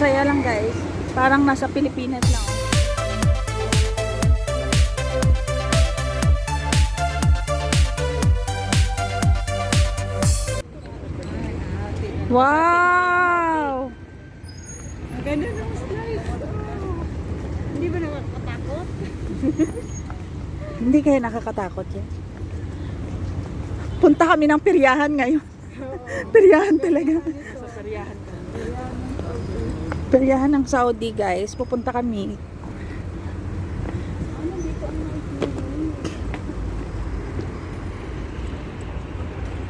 saya lang guys. Parang nasa Pilipinas lang. Wow! Ang ganda ng slides. Oh. Hindi ba nakakatakot? Hindi kaya nakakatakot yan. Punta kami ng peryahan ngayon. Peryahan talaga. Sa karyahan ka. Peryahan ng Saudi guys. Pupunta kami.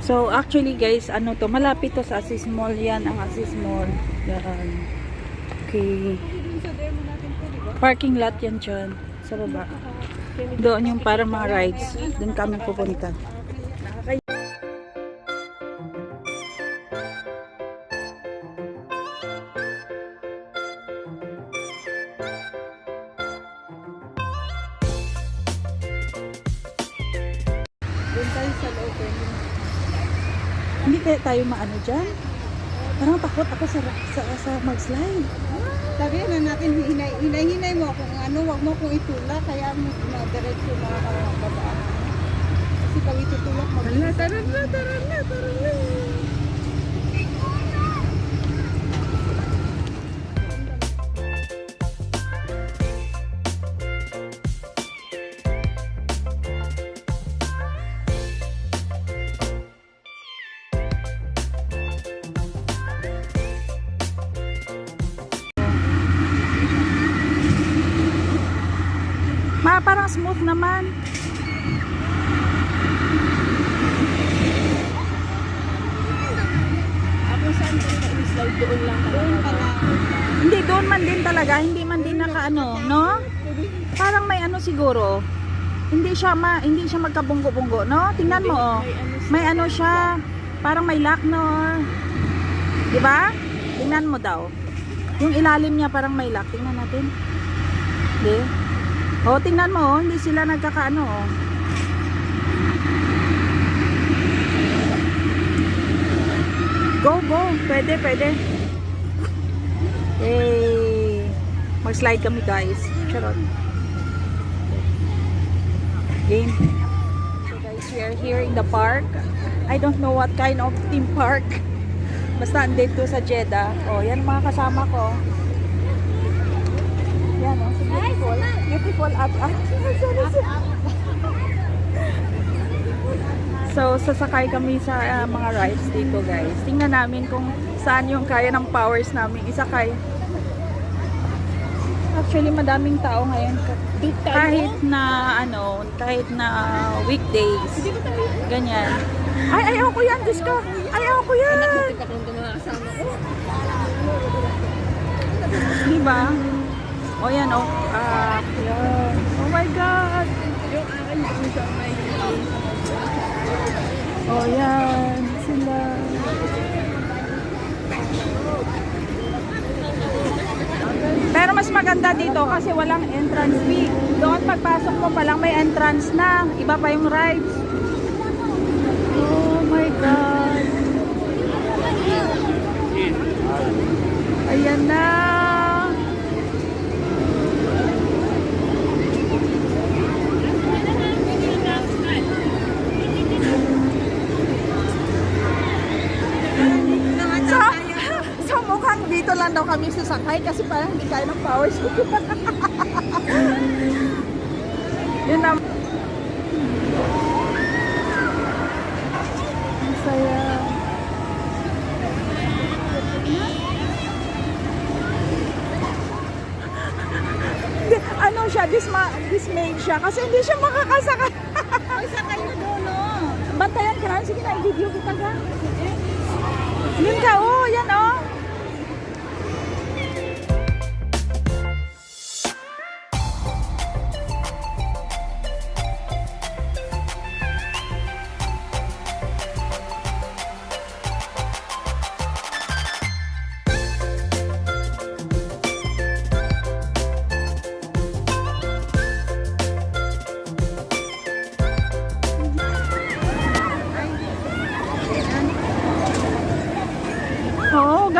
So actually guys, ano to, malapit to sa Aziz Mall yan, ang Aziz Mall. Yan. Okay. Parking lot yan dyan, sa baba. Doon yung parang mga rides. Doon kami pupunta. Doon tayo sa open. Hindi kaya tayo maano dyan? Parang takot ako sa mag-slide. Sabi na natin, hinay mo kung ano, wag mo kong itulak, kaya mo diretso na babaan. Kasi pag itutulak, tara na. Parang smooth naman. Ako saan ko na-slide doon lang talaga. Hindi, doon man din talaga. Hindi man din nakaano, no? Parang may ano siguro. Hindi siya magkabunggo-bunggo, no? Tingnan mo, oh. May ano siya. Parang may lock, no? Di ba? Tingnan mo daw. Yung ilalim niya parang may lock. Tingnan natin. Di? Oh, tingnan mo, oh. Hindi sila nagkakaano, oh. Go. Pwede. Hey. Mag-slide kami, guys. Charot. Game. So, guys, we are here in the park. I don't know what kind of theme park. Basta andito sa Jeddah. Oh, yan mga kasama ko. Yan, oh. So beautiful. Beautiful up. So, sasakay kami sa mga rides dito, guys. Tingnan namin kung saan yung kaya ng powers namin isakay. Actually, madaming tao ngayon. Kahit na weekdays. Ganyan. Ay, ayaw ko yan, Diyos ko. Ayaw ko yan. Diba? O yan, o. Yan. Oh my God. Yung akin yung sa may Oh, yan. Sila. Pero mas maganda dito kasi walang entrance fee. Doon pagpasok mo pa lang may entrance na. Iba pa yung rides. Oh my God. Ayan na. So mukhang dito lang daw kami sasakay kasi parang hindi kaya ng powers. Yun na. Ang saya. Ano siya, dismayed siya kasi hindi siya makakasakay. Ay, sakay na doon, no? Bantayan ka na. Sige na, i-video kita ka. Yun ka, oh, yan, oh.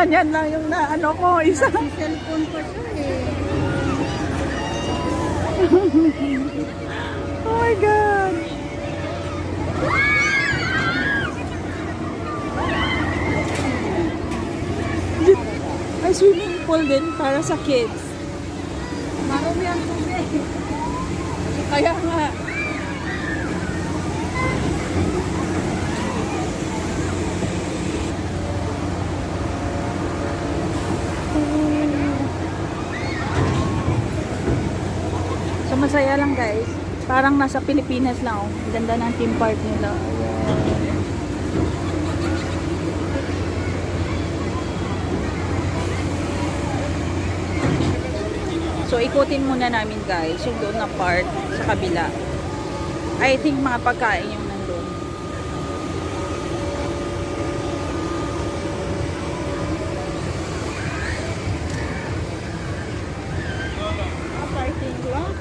Ganyan lang yung na ano ko, isa. Si cellphone pa siya eh. Oh my God. May swimming pool din para sa kids. Marumi ang tubig. Kaya nga. So masaya lang guys. Parang nasa Pilipinas lang oh. Ganda ng theme park nila. Ayan. So ikutin muna namin guys yung doon na part sa kabila. I think mga pagkain yung nandun. Parking lang.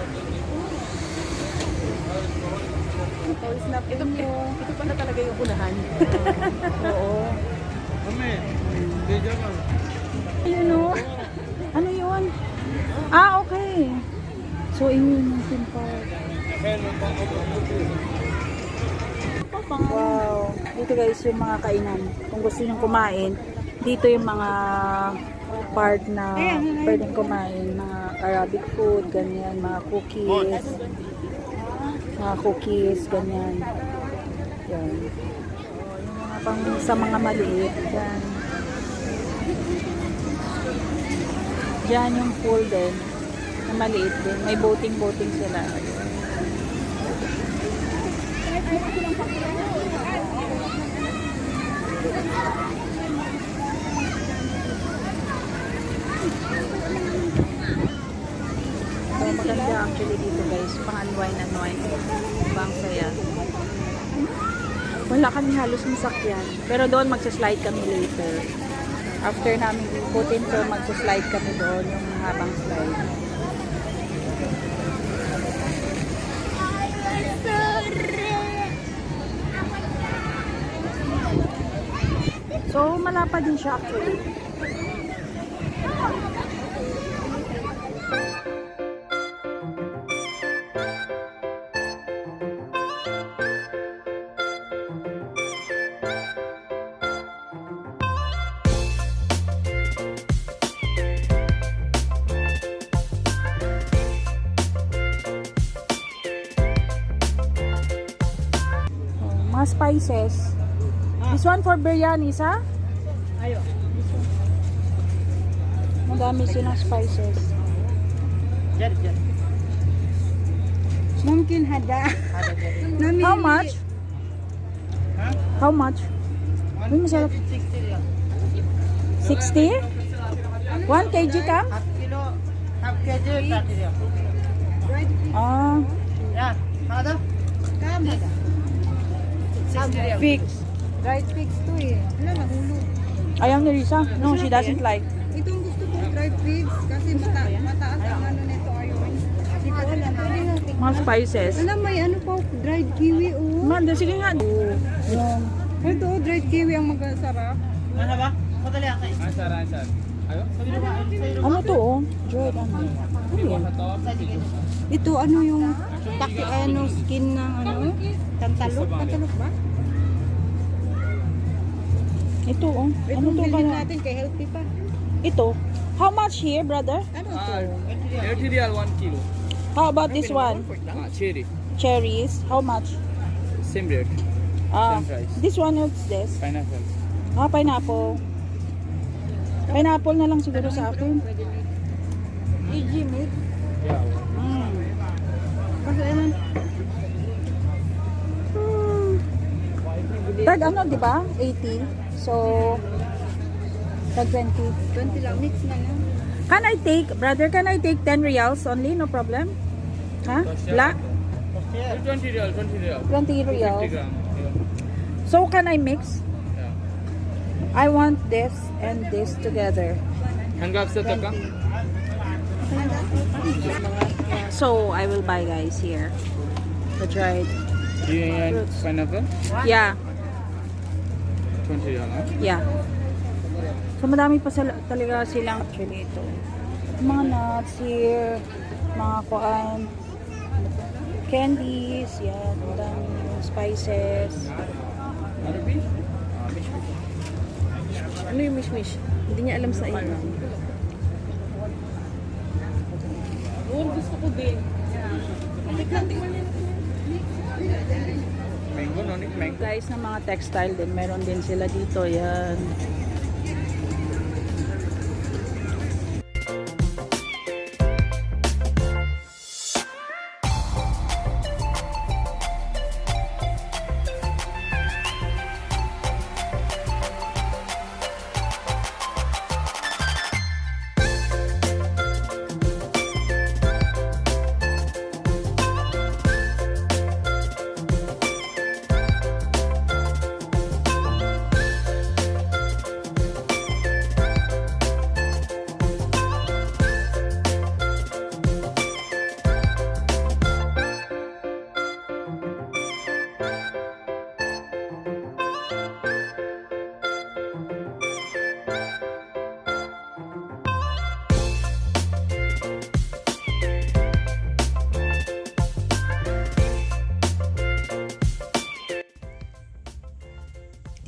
Pawis na po mo. Ito pala talaga yung unahan. Oo. Ayun o. Ano yun? Ah, okay. So, yun yung theme park. Wow. Dito guys yung mga kainan. Kung gusto nyo kumain, dito yung mga part na pwedeng kumain. Mga Arabic food, ganyan. Mga cookies. Mga cookies, ganyan. Yan. Yung mga pang sa mga maliit. Yan. Diyan yung pool din. Na maliit din. May boating sila. So, maganda actually dito guys. Pang-unwind. Bang saya. Wala kami halos masakyan. Pero doon magsaslide kami later. After namin ikutin to, magsaslide kami doon yung habang slide. So, malapad din siya actually. Mga spices. This one for biryani, ha? Ayo. Madami silang spices. Mungkin hada. How much? How much? Uy, masarap. 60? 1 kg kam? Half kg, 30 riyal. Ah, Yeah, hada? Tama. fix. Dried figs to eh. Wala, nahulog. Ayaw ni Risa? No, she doesn't like. Itong gusto ko, dried figs. Kasi mataas ang ano nito ayun. Hindi ko alam. Pwede natin. Mga spices. Alam, may ano pa, dried kiwi oh. Manda, sige nga. Yan. Ito, dried kiwi ang magkasarap. Mana ba? Madali ako eh. Ano to oh? Dread, ano? Ano yan? Ito, ano yung skin ng ano? Cantaloupe? Cantaloupe ba? Ito oh. Ito, Ano to bilhin kaya? natin kay healthy pa. Ito. How much here, brother? Ano to? 80 riyal 1 kilo. How about this one? Cherry. Cherries. How much? Same rate. Ah, Same price. this one, what's this? Pineapple. Ah, pineapple. Pineapple na lang siguro sa akin. EG mix. Yeah. Mm. Kasi ano? Tag ano, di ba? 80. So, tag 20. 20 lang, mix na lang. Can I take, brother, can I take 10 reals only? No problem? Ha? La? 20 riyal, 20 riyal. 20 50 reals. gram. Yeah. So, can I mix? Yeah. I want this and this together. Hangap sa taka? So, I will buy guys here. The dried. Do you want Fruits. pineapple? Yeah. 20 riyal, huh? Yeah. So madami pa talaga silang actually ito. Mga nuts here, mga kuan, candies, yan, madami spices. Ano yung mish-mish? Hindi niya alam sa iyo. Oo, gusto ko din. Mango, no? Mango. Guys, na mga textile din, meron din sila dito, yan.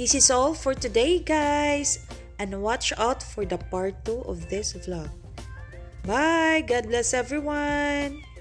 This is all for today, guys. And watch out for the part 2 of this vlog. Bye! God bless everyone!